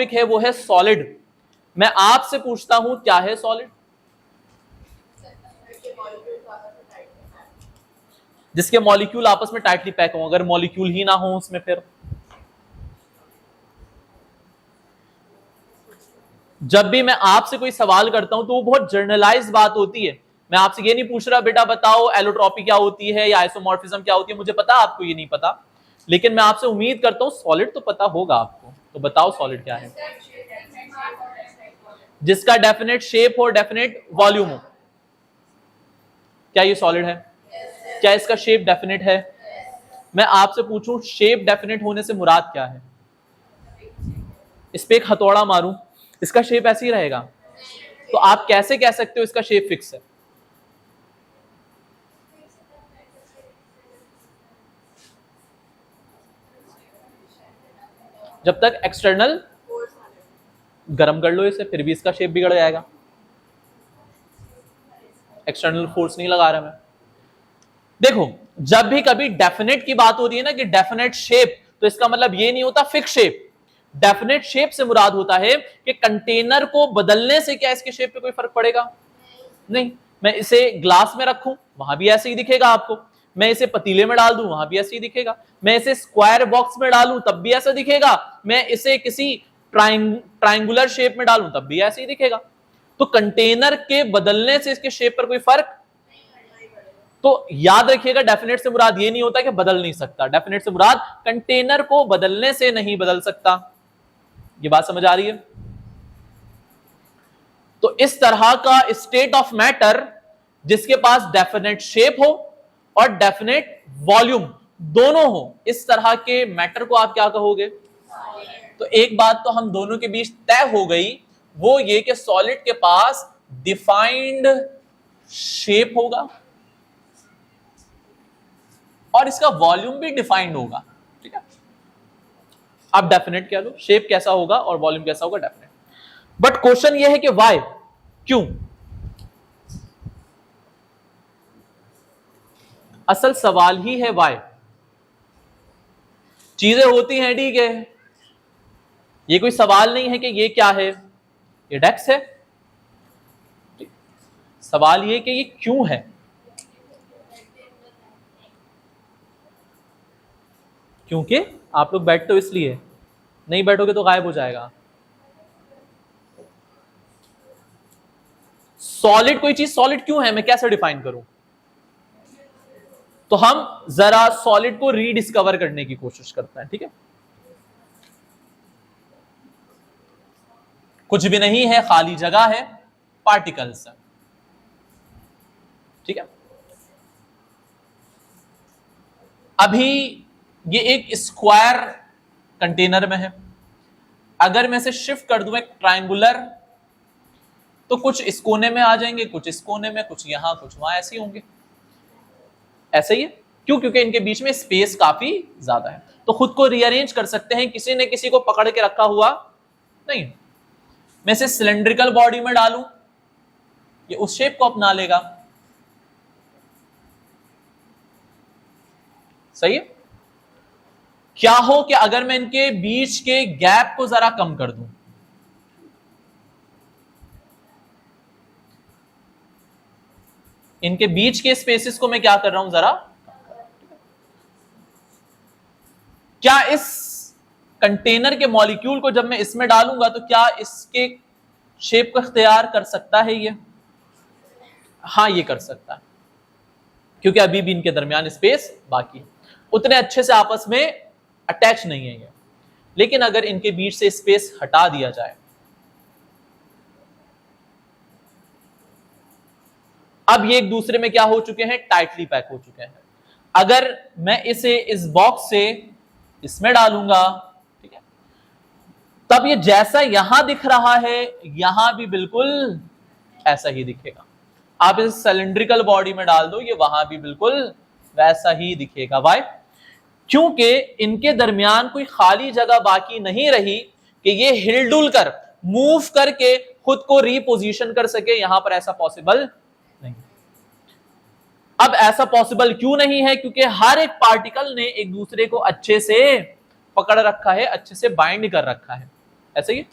Topic है वो है सॉलिड। मैं आपसे पूछता हूं क्या है सॉलिड? जिसके मॉलिक्यूल आपस में टाइटली पैक हो। अगर मॉलिक्यूल ही ना हो उसमें, फिर जब भी मैं आपसे कोई सवाल करता हूं तो वो बहुत जर्नलाइज बात होती है। मैं आपसे ये नहीं पूछ रहा बेटा बताओ एलोट्रॉपी क्या होती है या आइसोमॉर्फिज्म क्या होती है, मुझे पता आपको ये नहीं पता, लेकिन मैं आपसे उम्मीद करता हूं सॉलिड तो पता होगा आपको। तो बताओ सॉलिड क्या है? जिसका डेफिनेट शेप हो, डेफिनेट वॉल्यूम हो। क्या ये सॉलिड है? क्या इसका शेप डेफिनेट है? मैं आपसे पूछूं शेप डेफिनेट होने से मुराद क्या है? इस पे एक हथौड़ा मारूं, इसका शेप ऐसे ही रहेगा? तो आप कैसे कह सकते हो इसका शेप फिक्स है? जब तक एक्सटर्नल गर्म कर लो इसे, फिर भी इसका शेप बिगड़ जाएगा। एक्सटर्नल फोर्स नहीं लगा रहा मैं। देखो, जब भी कभी डेफिनेट की बात होती है ना कि डेफिनेट शेप, तो इसका मतलब ये नहीं होता फिक्स शेप। डेफिनेट शेप से मुराद होता है कि कंटेनर को बदलने से क्या इसके शेप पे कोई फर्क पड़ेगा? नहीं। मैं इसे ग्लास में रखूं, वहां भी ऐसे ही दिखेगा आपको। मैं इसे पतीले में डाल दूं, वहां भी ऐसे ही दिखेगा। मैं इसे स्क्वायर बॉक्स में डालूं, तब भी ऐसा दिखेगा। मैं इसे किसी ट्राइंगुलर शेप में डालूं, तब भी ऐसे ही दिखेगा। तो कंटेनर के बदलने से इसके शेप पर कोई फर्क? तो याद रखिएगा, डेफिनेट से मुराद ये नहीं होता कि बदल नहीं सकता। डेफिनेट से मुराद कंटेनर को बदलने से नहीं बदल सकता। ये बात समझ आ रही है? तो इस तरह का स्टेट ऑफ मैटर जिसके पास डेफिनेट शेप हो और डेफिनेट वॉल्यूम दोनों हो, इस तरह के मैटर को आप क्या कहोगे? तो एक बात तो हम दोनों के बीच तय हो गई, वो ये कि सॉलिड के पास डिफाइंड शेप होगा और इसका वॉल्यूम भी डिफाइंड होगा। ठीक है, आप डेफिनेट कह लो, शेप कैसा होगा और वॉल्यूम कैसा होगा, डेफिनेट। बट क्वेश्चन ये है कि व्हाई, क्यों? असल सवाल ही है व्हाई। चीजें होती हैं, ठीक है, ये कोई सवाल नहीं है कि ये क्या है, ये डेक्स है। सवाल ये कि ये क्यों है। क्योंकि आप लोग बैठते हो इसलिए, नहीं बैठोगे तो गायब हो जाएगा। सॉलिड, कोई चीज सॉलिड क्यों है, मैं कैसे डिफाइन करूं? तो हम जरा सॉलिड को रीडिस्कवर करने की कोशिश करते हैं। ठीक है, कुछ भी नहीं है, खाली जगह है, पार्टिकल्स है। ठीक है, अभी ये एक स्क्वायर कंटेनर में है। अगर मैं इसे शिफ्ट कर दूं एक ट्रायंगुलर, तो कुछ इस कोने में आ जाएंगे, कुछ इस कोने में, कुछ यहां, कुछ वहां, ऐसे ही होंगे। ऐसे ही है। क्यों? क्योंकि इनके बीच में स्पेस काफी ज्यादा है, तो खुद को रीअरेंज कर सकते हैं। किसी ने किसी को पकड़ के रखा हुआ नहीं। मैं इसे सिलेंड्रिकल बॉडी में डालूं, ये उस शेप को अपना लेगा। सही है। क्या हो कि अगर मैं इनके बीच के गैप को जरा कम कर दूं, इनके बीच के स्पेसेस को मैं क्या कर रहा हूं जरा, क्या इस कंटेनर के मॉलिक्यूल को जब मैं इसमें डालूंगा तो क्या इसके शेप को इख्तियार कर सकता है ये? हाँ, ये कर सकता है, क्योंकि अभी भी इनके दरमियान स्पेस बाकी है। उतने अच्छे से आपस में अटैच नहीं है ये। लेकिन अगर इनके बीच से स्पेस हटा दिया जाए, अब ये एक दूसरे में क्या हो चुके हैं, टाइटली पैक हो चुके हैं। अगर मैं इसे इस बॉक्स से इसमें डालूंगा, ठीक है, तब ये जैसा यहां दिख रहा है यहां भी बिल्कुल ऐसा ही दिखेगा। आप इस सिलेंड्रिकल बॉडी में डाल दो, ये वहां भी बिल्कुल वैसा ही दिखेगा। वाई? क्योंकि इनके दरमियान कोई खाली जगह बाकी नहीं रही कि ये हिलडुल कर, मूव करके खुद को रीपोजिशन कर सके। यहां पर ऐसा पॉसिबल नहीं। अब ऐसा पॉसिबल क्यों नहीं है? क्योंकि हर एक पार्टिकल ने एक दूसरे को अच्छे से पकड़ रखा है, अच्छे से बाइंड कर रखा है। ऐसे ही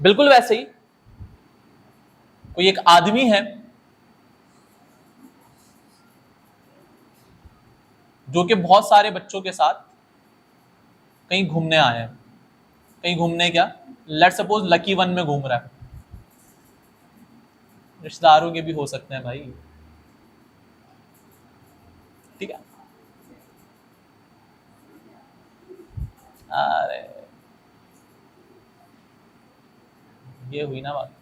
बिल्कुल वैसे ही कोई एक आदमी है जो कि बहुत सारे बच्चों के साथ कहीं घूमने आया है। कहीं घूमने क्या, लेट सपोज लकी वन में घूम रहा है। रिश्तेदारों के भी हो सकते हैं भाई, ठीक है। अरे ये हुई ना बात।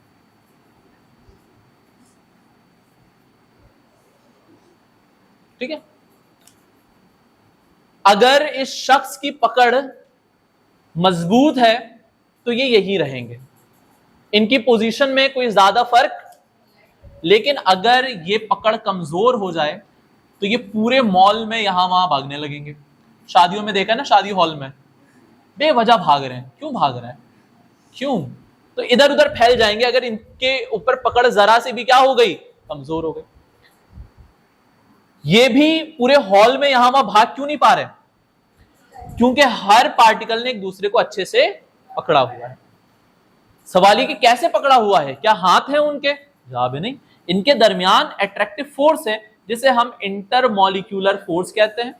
ठीक है, अगर इस शख्स की पकड़ मजबूत है तो ये यही रहेंगे, इनकी पोजीशन में कोई ज्यादा फर्क। लेकिन अगर ये पकड़ कमजोर हो जाए तो ये पूरे मॉल में यहां वहां भागने लगेंगे। शादियों में देखा ना, शादी हॉल में बेवजह भाग रहे हैं। क्यों भाग रहे हैं, क्यों? तो इधर उधर फैल जाएंगे अगर इनके ऊपर पकड़ जरा से भी क्या हो गई, कमजोर हो गई। ये भी पूरे हॉल में यहां वहां भाग क्यों नहीं पा रहे? क्योंकि हर पार्टिकल ने एक दूसरे को अच्छे से पकड़ा हुआ है। सवाल ये कि कैसे पकड़ा हुआ है, क्या हाथ है उनके? जवाब नहीं, इनके दरमियान अट्रैक्टिव फोर्स है जिसे हम इंटरमॉलिक्यूलर फोर्स कहते हैं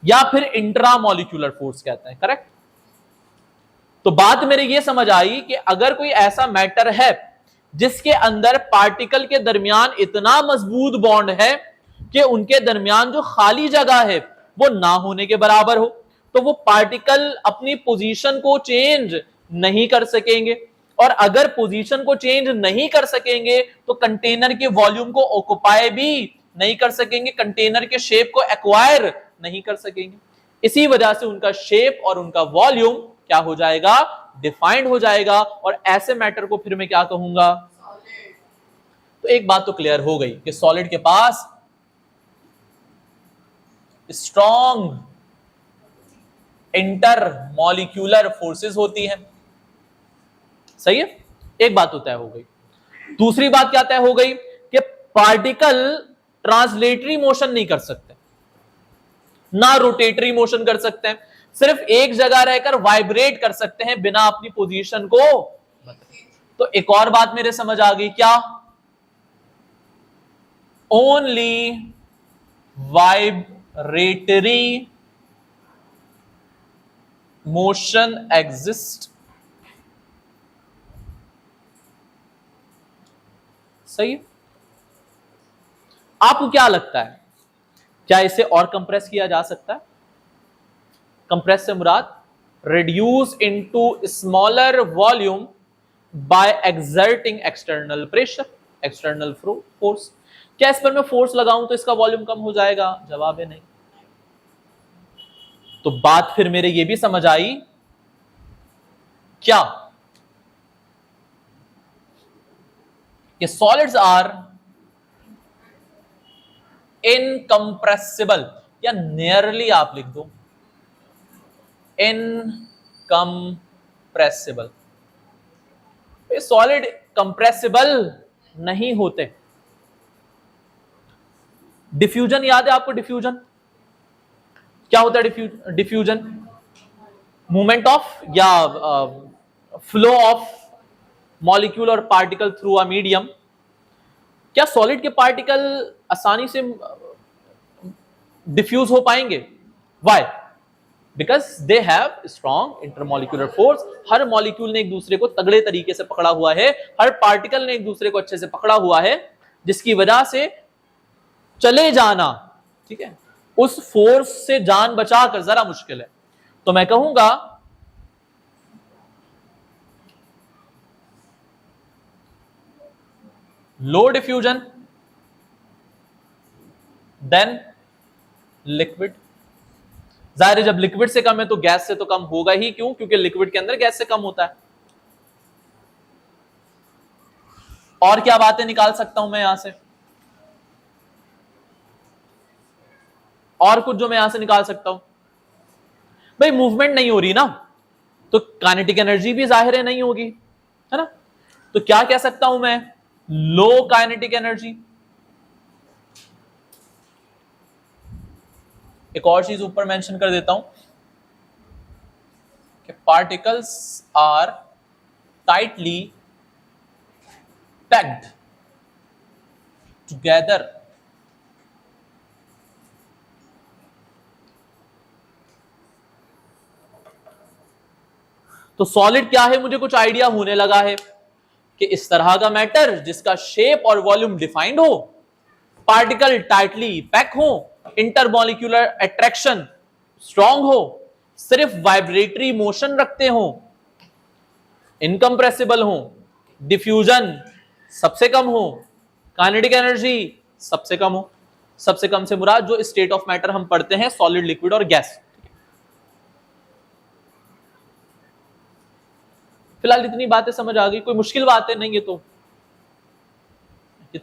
या फिर इंट्रामॉलिक्यूलर फोर्स कहते हैं। करेक्ट। तो बात मेरे ये समझ आई कि अगर कोई ऐसा मैटर है जिसके अंदर पार्टिकल के दरमियान इतना मजबूत बॉन्ड है कि उनके दरमियान जो खाली जगह है वो ना होने के बराबर हो, तो वो पार्टिकल अपनी पोजीशन को चेंज नहीं कर सकेंगे। और अगर पोजीशन को चेंज नहीं कर सकेंगे तो कंटेनर के वॉल्यूम को ऑक्युपाई भी नहीं कर सकेंगे, कंटेनर के शेप को एक्वायर नहीं कर सकेंगे। इसी वजह से उनका शेप और उनका वॉल्यूम क्या हो जाएगा, डिफाइंड हो जाएगा। और ऐसे मैटर को फिर मैं क्या कहूंगा? तो एक बात तो क्लियर हो गई कि सॉलिड के पास स्ट्रॉन्ग इंटर मॉलिक्यूलर फोर्सेस होती हैं। सही है, एक बात तो तय हो गई। दूसरी बात क्या तय हो गई कि पार्टिकल ट्रांसलेटरी मोशन नहीं कर सकते, ना रोटेटरी मोशन कर सकते हैं, सिर्फ एक जगह रहकर वाइब्रेट कर सकते हैं बिना अपनी पोजीशन को। तो एक और बात मेरे समझ आ गई, क्या? Only vibratory motion exist. सही है। आपको क्या लगता है, क्या इसे और कंप्रेस किया जा सकता है? कंप्रेस से मुराद reduce into smaller volume by exerting external pressure, external force. क्या इस पर मैं फोर्स लगाऊं तो इसका वॉल्यूम कम हो जाएगा? जवाब है नहीं। तो बात फिर मेरे ये भी समझ आई, क्या कि सॉलिड्स आर इनकंप्रेसिबल, या नियरली आप लिख दो इनकंप्रेसिबल। सॉलिड कंप्रेसिबल नहीं होते। डिफ्यूजन याद है आपको? डिफ्यूजन क्या होता है? डिफ्यूजन मूवमेंट ऑफ या फ्लो ऑफ मॉलिक्यूल और पार्टिकल थ्रू अ मीडियम। क्या सॉलिड के पार्टिकल आसानी से डिफ्यूज हो पाएंगे? Why? Because they have strong intermolecular force. Her molecule ने एक दूसरे को तगड़े तरीके से पकड़ा हुआ है, हर पार्टिकल ने एक दूसरे को अच्छे से पकड़ा हुआ है, जिसकी वजह से चले जाना, ठीक है, उस फोर्स से जान बचाकर जरा मुश्किल है। तो मैं कहूंगा लो डिफ्यूजन देन लिक्विड। जाहिर है जब लिक्विड से कम है तो गैस से तो कम होगा ही। क्यों? क्योंकि लिक्विड के अंदर गैस से कम होता है। और क्या बातें निकाल सकता हूं मैं यहां से? और कुछ जो मैं यहां से निकाल सकता हूं? भाई मूवमेंट नहीं हो रही ना, तो काइनेटिक एनर्जी भी जाहिर है नहीं होगी, है ना? तो क्या कह सकता हूं मैं? Low kinetic energy. एक और चीज ऊपर मेंशन कर देता हूं कि particles are tightly packed together. तो सॉलिड क्या है, मुझे कुछ आइडिया होने लगा है कि इस तरह का मैटर जिसका शेप और वॉल्यूम डिफाइंड हो, पार्टिकल टाइटली पैक हो, इंटरमॉलिक्यूलर अट्रैक्शन स्ट्रांग हो, सिर्फ वाइब्रेटरी मोशन रखते हो, इनकंप्रेसिबल हो, डिफ्यूजन सबसे कम हो, काइनेटिक एनर्जी सबसे कम हो। सबसे कम से मुराद जो स्टेट ऑफ मैटर हम पढ़ते हैं, सॉलिड, लिक्विड और गैस। फिलहाल इतनी बातें समझ आ गई, कोई मुश्किल बात है नहीं? ये तो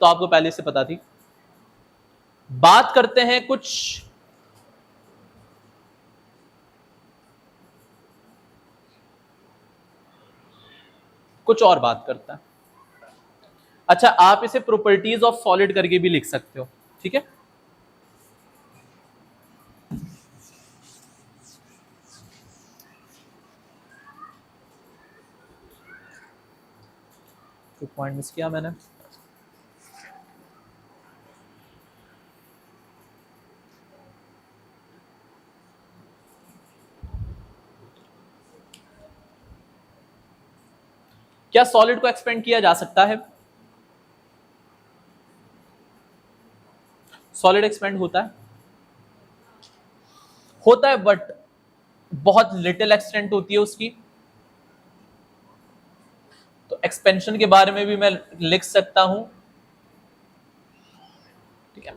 आपको पहले से पता थी। बात करते हैं कुछ और बात करता है। अच्छा, आप इसे प्रॉपर्टीज ऑफ सॉलिड करके भी लिख सकते हो, ठीक है? तो पॉइंट मिस किया मैंने। क्या सॉलिड को एक्सपेंड किया जा सकता है? सॉलिड एक्सपेंड होता है बट बहुत लिटिल एक्सटेंट होती है उसकी। तो एक्सपेंशन के बारे में भी मैं लिख सकता हूं, ठीक है?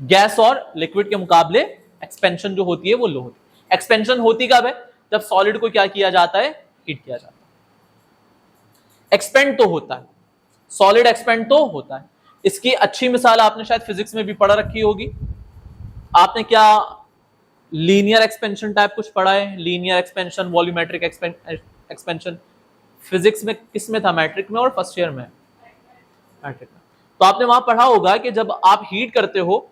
गैस और लिक्विड के मुकाबले एक्सपेंशन जो होती है वो लो होती है। एक्सपेंशन होती कब है? जब सॉलिड को क्या किया जाता है? हीट किया जाता है। एक्सपेंड तो होता है, सॉलिड एक्सपेंड तो होता है। इसकी अच्छी मिसाल आपने शायद फिजिक्स में भी पढ़ रखी होगी। आपने क्या लीनियर एक्सपेंशन टाइप कुछ पढ़ा है? Linear expansion, volumetric expansion physics में किस में था? मैट्रिक में और फर्स्ट ईयर में? मैट्रिक में। तो आपने वहां पढ़ा होगा कि जब आप हीट करते हो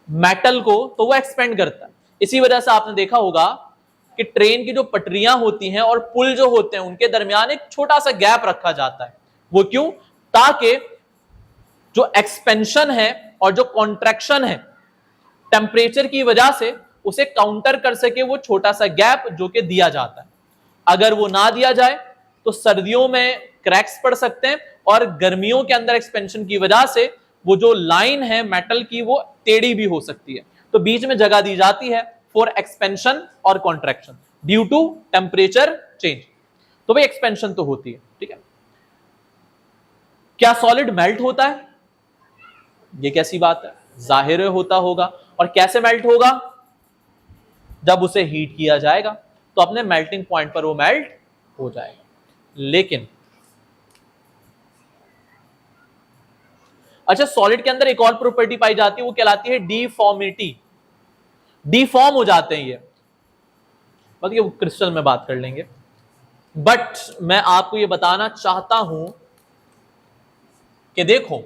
मेटल को तो वो एक्सपेंड करता है। इसी वजह से आपने देखा होगा कि ट्रेन की जो पटरियां होती हैं और पुल जो होते हैं उनके दरमियान एक छोटा सा गैप रखा जाता है। वो क्यों? ताकि जो एक्सपेंशन है और जो कॉन्ट्रैक्शन है टेम्परेचर की वजह से उसे काउंटर कर सके वो छोटा सा गैप जो कि दिया जाता है। अगर वो ना दिया जाए तो सर्दियों में क्रैक्स पड़ सकते हैं और गर्मियों के अंदर एक्सपेंशन की वजह से वो जो लाइन है मेटल की वो टेढ़ी भी हो सकती है। तो बीच में जगह दी जाती है फॉर एक्सपेंशन और contraction due to temperature change. तो भाई एक्सपेंशन तो होती है, ठीक है? क्या सॉलिड मेल्ट होता है? ये कैसी बात है? जाहिर होता होगा। और कैसे मेल्ट होगा? जब उसे हीट किया जाएगा तो अपने मेल्टिंग पॉइंट पर वो मेल्ट हो जाएगा। लेकिन अच्छा, सॉलिड के अंदर एक और प्रॉपर्टी पाई जाती है, वो कहलाती है डिफॉर्मिटी। डिफॉर्म हो जाते हैं ये, मतलब क्रिस्टल में बात कर लेंगे। बट मैं आपको ये बताना चाहता हूं कि देखो,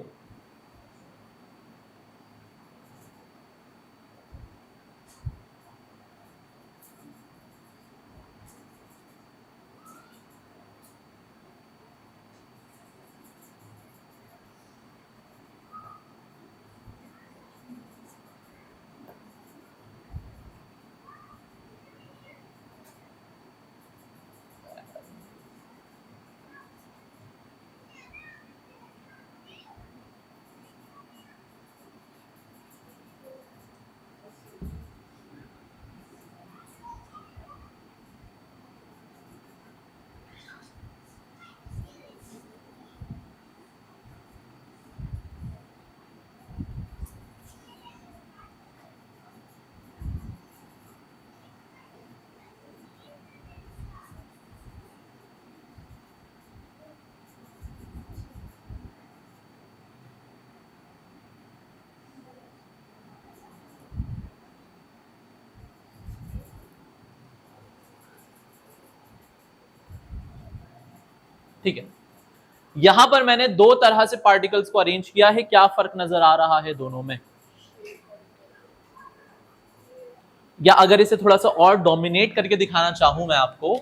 ठीक है, यहां पर मैंने दो तरह से पार्टिकल्स को अरेंज किया है। क्या फर्क नजर आ रहा है दोनों में? या अगर इसे थोड़ा सा और डोमिनेट करके दिखाना चाहूं मैं आपको,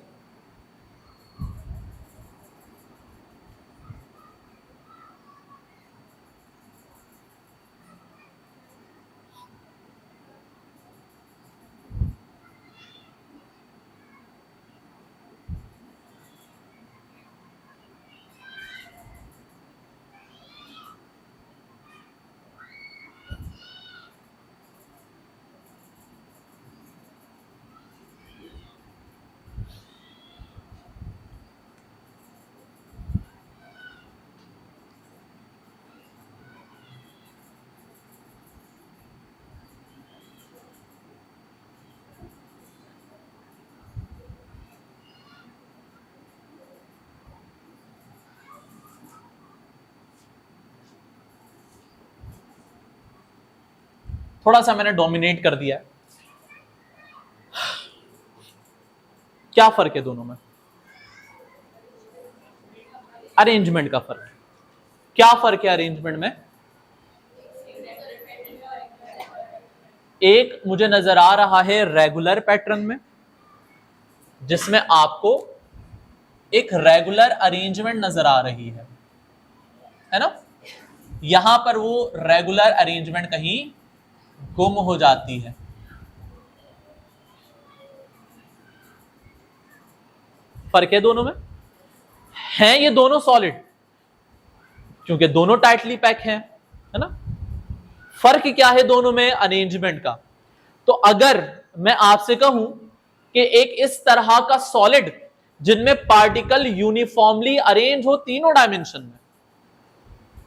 थोड़ा सा मैंने डोमिनेट कर दिया है। क्या फर्क है दोनों में? अरेंजमेंट का फर्क। क्या फर्क है अरेंजमेंट में? एक मुझे नजर आ रहा है रेगुलर पैटर्न में, जिसमें आपको एक रेगुलर अरेंजमेंट नजर आ रही है ना? यहां पर वो रेगुलर अरेंजमेंट कहीं गुम हो जाती है। फर्क है दोनों में? हैं ये दोनों सॉलिड, क्योंकि दोनों टाइटली पैक हैं, है ना? फर्क क्या है दोनों में? अरेंजमेंट का। तो अगर मैं आपसे कहूं कि एक इस तरह का सॉलिड जिनमें पार्टिकल यूनिफॉर्मली अरेंज हो तीनों डायमेंशन में,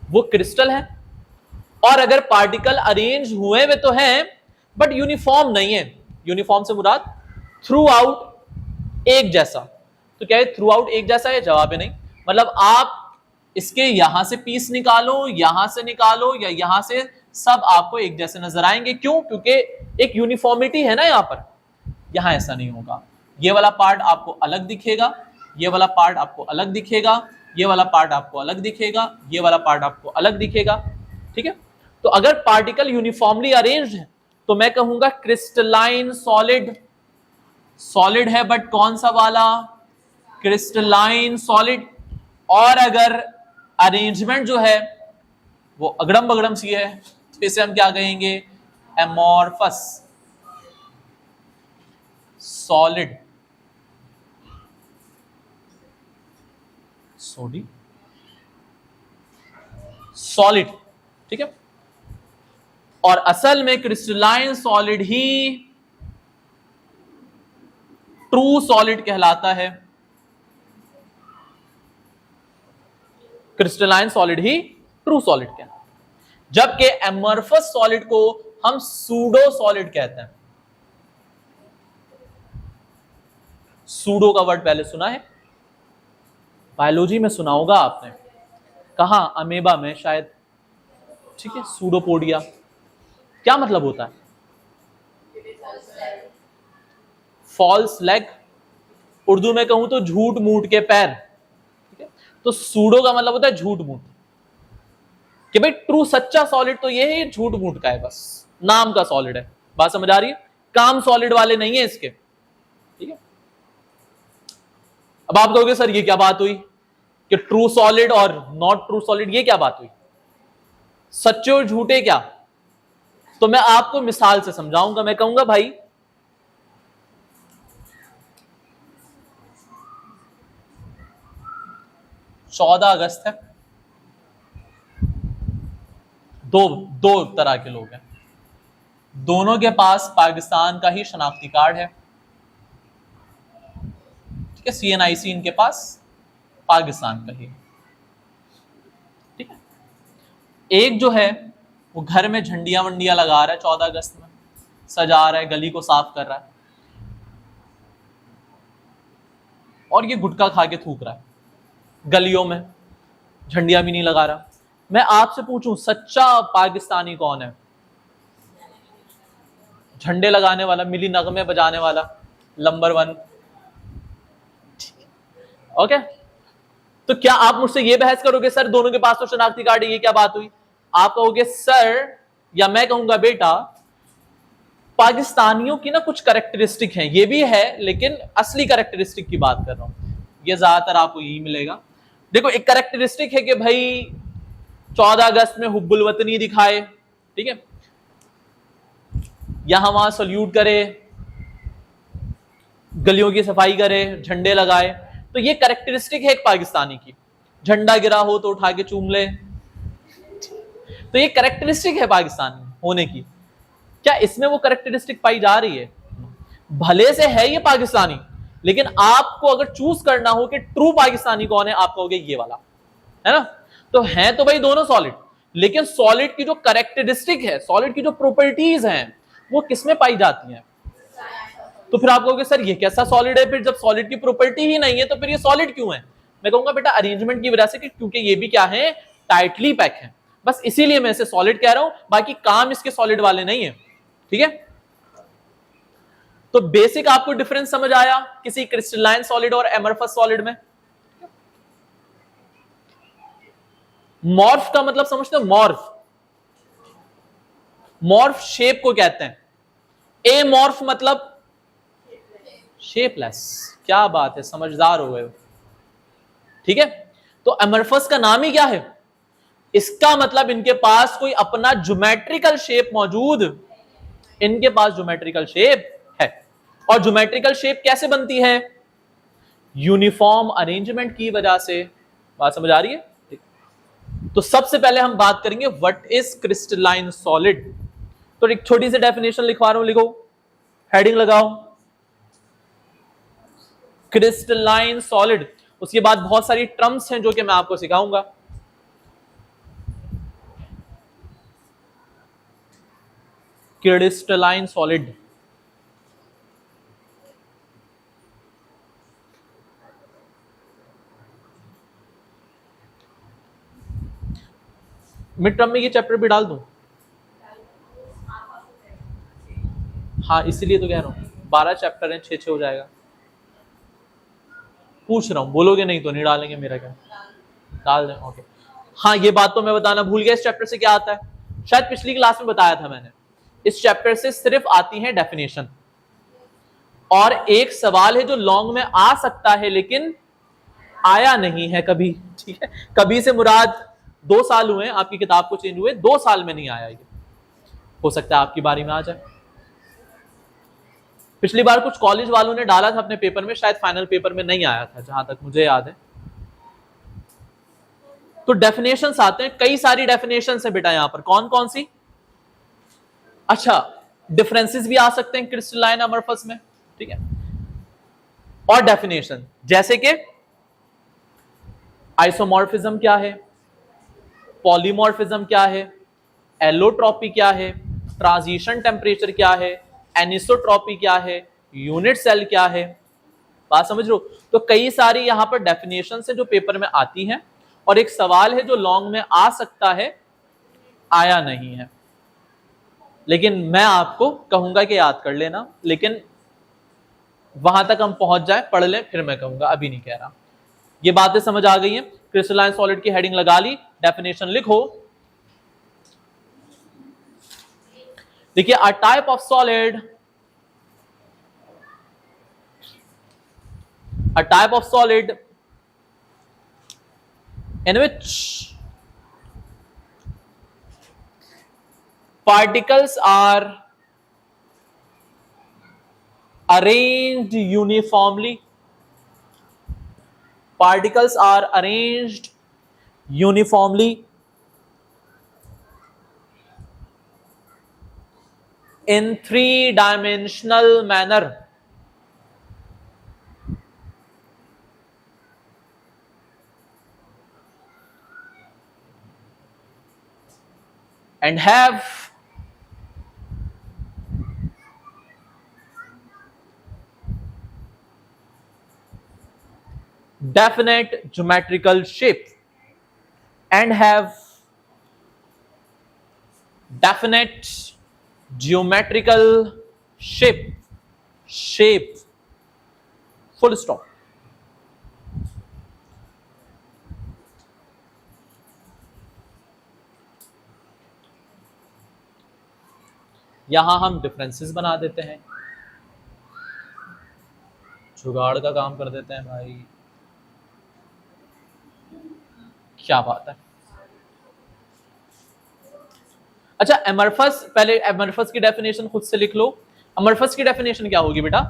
वो क्रिस्टल है। और अगर पार्टिकल अरेंज हुए हुए तो हैं बट यूनिफॉर्म नहीं है, यूनिफॉर्म से मुराद थ्रू आउट एक जैसा, तो क्या है थ्रू आउट एक जैसा है? जवाब है नहीं। मतलब आप इसके यहां से पीस निकालो, यहां से निकालो या यहां से, सब आपको एक जैसे नजर आएंगे। क्यों? क्योंकि एक यूनिफॉर्मिटी है ना यहां पर। यहां ऐसा नहीं होगा। ये वाला पार्ट आपको अलग दिखेगा, ये वाला पार्ट आपको अलग दिखेगा, ये वाला पार्ट आपको अलग दिखेगा, ये वाला पार्ट आपको अलग दिखेगा। ठीक है? तो अगर पार्टिकल यूनिफॉर्मली अरेंज्ड है तो मैं कहूंगा क्रिस्टलाइन सॉलिड। सॉलिड है बट कौन सा वाला? Crystalline solid. और अगर अरेंजमेंट जो है वो अगड़म बगड़म सी है तो इसे हम क्या कहेंगे? Amorphous solid. सॉलिड, ठीक है? और असल में क्रिस्टलाइन सॉलिड ही ट्रू सॉलिड कहलाता है। क्रिस्टलाइन सॉलिड ही ट्रू सॉलिड कहलाता है, जबकि एमॉर्फस सॉलिड को हम सूडो सॉलिड कहते हैं। सूडो का वर्ड पहले सुना है? बायोलॉजी में सुना होगा आपने। कहां? अमेबा में शायद। ठीक है? सूडोपोडिया क्या मतलब होता है? False leg. उर्दू में कहूं तो झूठ मूठ के पैर। ठीक है? तो सूडो का मतलब होता है झूठ मूठ, कि भाई ट्रू सच्चा सॉलिड तो ये है, झूठ मूठ का है, बस नाम का सॉलिड है। बात समझ आ रही है? काम सॉलिड वाले नहीं है इसके। ठीक है? अब आप कहोगे सर ये क्या बात हुई कि ट्रू सॉलिड और नॉट ट्रू सॉलिड, ये क्या बात हुई? सच्चे और झूठे क्या? तो मैं आपको मिसाल से समझाऊंगा। मैं कहूंगा भाई चौदह अगस्त है, दो तरह के लोग हैं, दोनों के पास पाकिस्तान का ही शनाख्ती कार्ड है। ठीक है? CNIC इनके पास पाकिस्तान का ही। ठीक है? एक जो है वो घर में झंडियां वंडियां लगा रहा है, 14 अगस्त में सजा रहा है, गली को साफ कर रहा है, और ये गुटखा खा के थूक रहा है, गलियों में झंडियां भी नहीं लगा रहा। मैं आपसे पूछूं सच्चा पाकिस्तानी कौन है? झंडे लगाने वाला, मिली नगमे बजाने वाला, नंबर 1। ओके? तो क्या आप मुझसे ये बहस करोगे सर दोनों के पास तो शनाख्ती कार्ड है, ये क्या बात हुई? आप कहोगे सर, या मैं कहूंगा बेटा, पाकिस्तानियों की ना कुछ कैरेक्टरिस्टिक हैं, ये भी है लेकिन असली कैरेक्टरिस्टिक की बात कर रहा हूं, ये ज्यादातर आपको यही मिलेगा। देखो एक कैरेक्टरिस्टिक है कि भाई 14 अगस्त में हुब्बुल वतनी दिखाए, ठीक है, यहां वहां सल्यूट करे, गलियों की सफाई करे, झंडे लगाए, तो ये कैरेक्टरिस्टिक है एक पाकिस्तानी की। झंडा गिरा हो तो उठा के चूम ले, तो ये कैरेक्टरिस्टिक है पाकिस्तानी होने की। क्या इसमें वो कैरेक्टरिस्टिक पाई जा रही है? भले से है ये पाकिस्तानी, लेकिन आपको अगर चूज करना हो कि ट्रू पाकिस्तानी कौन है, आप कहोगे ये वाला, है ना? तो है तो भाई दोनों सॉलिड, लेकिन सॉलिड की जो कैरेक्टरिस्टिक है, सॉलिड की जो प्रॉपर्टीज हैं, वो किसमें पाई जाती हैं? तो फिर आप कहोगे सर ये कैसा सॉलिड है? फिर जब सॉलिड की प्रॉपर्टी ही नहीं है तो फिर ये सॉलिड क्यों है? मैं कहूंगा बेटा अरेंजमेंट की वजह से, क्योंकि ये भी क्या है, टाइटली पैक है, बस इसीलिए मैं इसे सॉलिड कह रहा हूं, बाकी काम इसके सॉलिड वाले नहीं है। ठीक है, तो बेसिक आपको डिफरेंस समझ आया किसी क्रिस्टलाइन सॉलिड और एमरफस सॉलिड में। मॉर्फ का मतलब समझते हो? मॉर्फ, मॉर्फ शेप को कहते हैं। ए मॉर्फ मतलब शेपलेस। क्या बात है, समझदार हो गए हो। ठीक है, तो एमरफस का नाम ही क्या है? इसका मतलब इनके पास कोई अपना ज्योमेट्रिकल शेप मौजूद, इनके पास ज्योमेट्रिकल शेप है। और ज्योमेट्रिकल शेप कैसे बनती है? यूनिफॉर्म अरेंजमेंट की वजह से। बात समझ आ रही है? तो सबसे पहले हम बात करेंगे व्हाट इज क्रिस्टलाइन सॉलिड। तो एक छोटी सी डेफिनेशन लिखवा रहा हूं, लिखो, हेडिंग लगाओ, क्रिस्टलाइन सॉलिड। उसके बाद बहुत सारी टर्म्स हैं जो कि मैं आपको सिखाऊंगा। क्रिस्टलाइन सॉलिड, मिड टर्म में ये चैप्टर भी डाल दूं? हाँ, इसीलिए तो कह रहा हूं, 12 चैप्टर हैं, 6 हो जाएगा। पूछ रहा हूं, बोलोगे नहीं तो नहीं डालेंगे, मेरा क्या, डाल दें। ओके, हाँ ये बात तो मैं बताना भूल गया, इस चैप्टर से क्या आता है, शायद पिछली क्लास में बताया था मैंने। इस चैप्टर से सिर्फ आती है डेफिनेशन, और एक सवाल है जो लॉन्ग में आ सकता है लेकिन आया नहीं है कभी। ठीक है, कभी से मुराद 2 साल हुए आपकी किताब को चेंज हुए, 2 साल में नहीं आया ये, हो सकता है आपकी बारी में आ जाए। पिछली बार कुछ कॉलेज वालों ने डाला था अपने पेपर में, शायद फाइनल पेपर में नहीं आया था जहां तक मुझे याद है। तो डेफिनेशंस आते हैं, कई सारी डेफिनेशंस है बेटा यहां पर। कौन कौन सी? अच्छा, डिफरेंसेस भी आ सकते हैं क्रिस्टलाइन अमरफस में। ठीक है, और डेफिनेशन जैसे कि आइसोमॉर्फिज्म क्या है, पॉलीमॉर्फिज्म क्या है, एलोट्रॉपी क्या है, ट्रांजिशन टेम्परेचर क्या है, एनिसोट्रॉपी क्या है, यूनिट सेल क्या है। बात समझ लो। तो कई सारी यहां पर डेफिनेशन है जो पेपर में आती हैं, और एक सवाल है जो लॉन्ग में आ सकता है, आया नहीं है, लेकिन मैं आपको कहूंगा कि याद कर लेना, लेकिन वहां तक हम पहुंच जाए, पढ़ लें, फिर मैं कहूंगा, अभी नहीं कह रहा। ये बातें समझ आ गई हैं? क्रिस्टलाइन सॉलिड की हेडिंग लगा ली, डेफिनेशन लिखो। देखिए, a type of solid, a type of solid in which particles are arranged uniformly, particles are arranged uniformly in 3-dimensional manner, and have definite geometrical shape, and have definite geometrical shape, full stop। यहां हम differences बना देते हैं, जुगाड़ का काम कर देते हैं भाई, क्या बात है। अच्छा, एमरफस, पहले एमरफस की डेफिनेशन खुद से लिख लो। एमरफस की डेफिनेशन क्या होगी बेटा?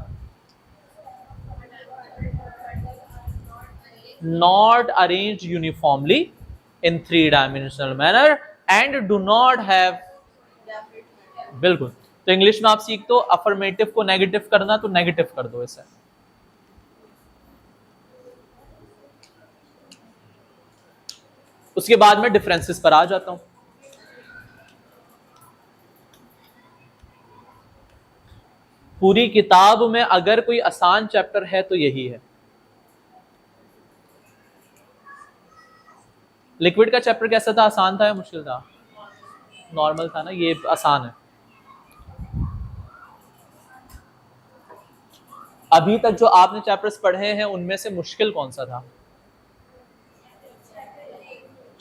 Not arrange uniformly in 3-dimensional manner and do not have, बिल्कुल। तो इंग्लिश में आप सीख दो, अफर्मेटिव को नेगेटिव करना तो नेगेटिव कर दो इसे। उसके बाद में डिफरेंसेस पर आ जाता हूं। पूरी किताब में अगर कोई आसान चैप्टर है तो यही है। लिक्विड का चैप्टर कैसा था? आसान था या मुश्किल था? नॉर्मल था ना, ये आसान है। अभी तक जो आपने चैप्टर्स पढ़े हैं उनमें से मुश्किल कौन सा था?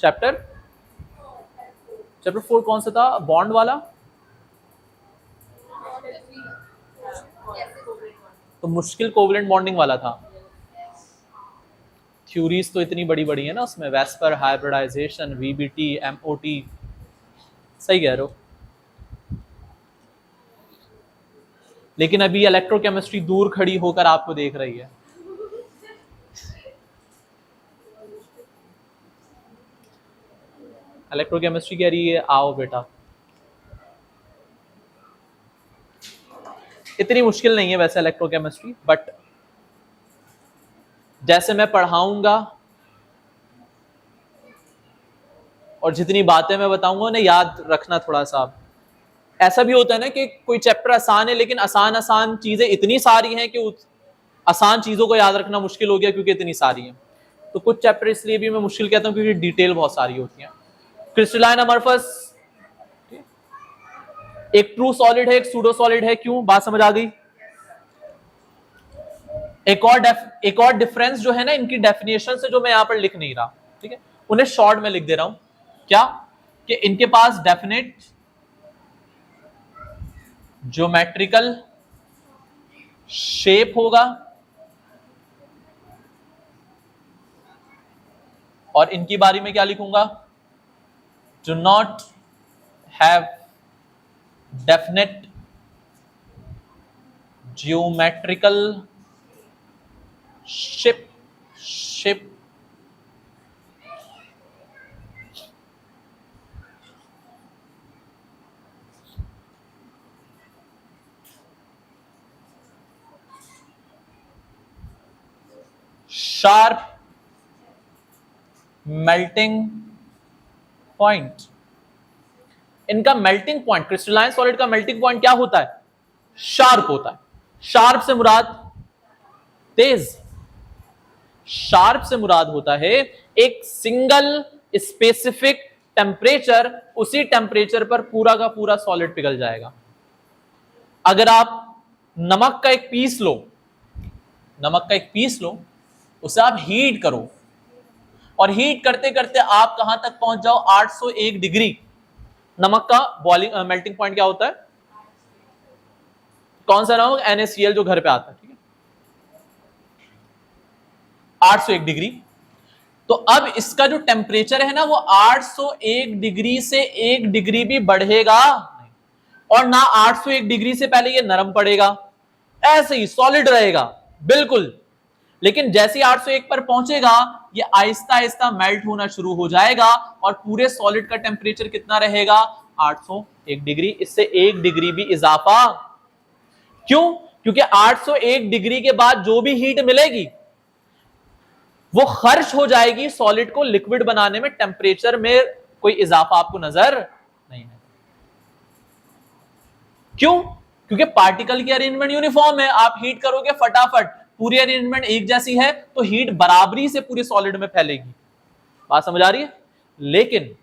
चैप्टर 4 कौन सा था? बॉन्ड वाला? तो मुश्किल कोवलेंट बॉन्डिंग वाला था। थ्योरीज तो इतनी बड़ी बड़ी है ना उसमें, वेस्पर, हाइब्रिडाइजेशन, वीबीटी, एमओटी, सही कह रहे हो। लेकिन अभी इलेक्ट्रोकेमिस्ट्री दूर खड़ी होकर आपको देख रही है। इलेक्ट्रोकेमिस्ट्री कह रही है आओ बेटा। इतनी मुश्किल नहीं है वैसे इलेक्ट्रोकेमिस्ट्री, बट जैसे मैं पढ़ाऊंगा और जितनी बातें मैं बताऊंगा उन्हें याद रखना थोड़ा सा। ऐसा भी होता है ना कि कोई चैप्टर आसान है लेकिन आसान चीजें इतनी सारी हैं कि आसान चीजों को याद रखना मुश्किल हो गया क्योंकि इतनी सारी हैं। तो कुछ चैप्टर इसलिए भी मैं मुश्किल कहता हूं क्योंकि डिटेल बहुत सारी होती है। क्रिस्टलाइन अमरफस एक ट्रू सॉलिड है, एक सूडो सॉलिड है। क्यों? बात समझ आ गई? एक और डिफरेंस जो है ना इनकी डेफिनेशन से, जो मैं यहां पर लिख नहीं रहा, ठीक है, उन्हें शॉर्ट में लिख दे रहा हूं। क्या? कि इनके पास डेफिनेट ज्योमेट्रिकल शेप होगा और इनकी बारी में क्या लिखूंगा? Do not have definite geometrical shape. Sharp melting point. इनका मेल्टिंग पॉइंट, क्रिस्टलाइन सॉलिड का मेल्टिंग पॉइंट क्या होता है? शार्प होता है। शार्प से मुराद तेज। शार्प से मुराद होता है एक सिंगल स्पेसिफिक टेम्परेचर, उसी टेम्परेचर पर पूरा का पूरा सॉलिड पिघल जाएगा। अगर आप नमक का एक पीस लो, उसे आप हीट करो और हीट करते करते आप कहां तक पहुंच जाओ? 801 डिग्री। नमक का बॉइलिंग मेल्टिंग पॉइंट क्या होता है? कौन सा नमक? NaCl जो घर पे आता है, ठीक है, 801 डिग्री। तो अब इसका जो टेम्परेचर है ना वो 801 डिग्री से 1 डिग्री भी बढ़ेगा और ना 801 डिग्री से पहले ये नरम पड़ेगा, ऐसे ही सॉलिड रहेगा बिल्कुल। लेकिन जैसे 801 पर पहुंचेगा ये आहिस्ता आहिस्ता मेल्ट होना शुरू हो जाएगा और पूरे सॉलिड का टेम्परेचर कितना रहेगा? 801 डिग्री। इससे 1 डिग्री भी इजाफा। क्यों? क्योंकि 801 डिग्री के बाद जो भी हीट मिलेगी वो खर्च हो जाएगी सॉलिड को लिक्विड बनाने में। टेम्परेचर में कोई इजाफा आपको नजर नहीं है। क्यों? क्योंकि पार्टिकल की अरेंजमेंट यूनिफॉर्म है। आप हीट करोगे फटाफट, पूरी अरेंजमेंट एक जैसी है तो हीट बराबरी से पूरे सॉलिड में फैलेगी। बात समझ आ रही है? लेकिन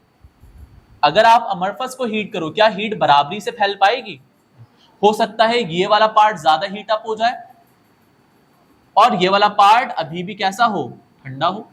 अगर आप अमरफस को हीट करो, क्या हीट बराबरी से फैल पाएगी? हो सकता है ये वाला पार्ट ज्यादा हीट अप हो जाए और ये वाला पार्ट अभी भी कैसा हो? ठंडा हो।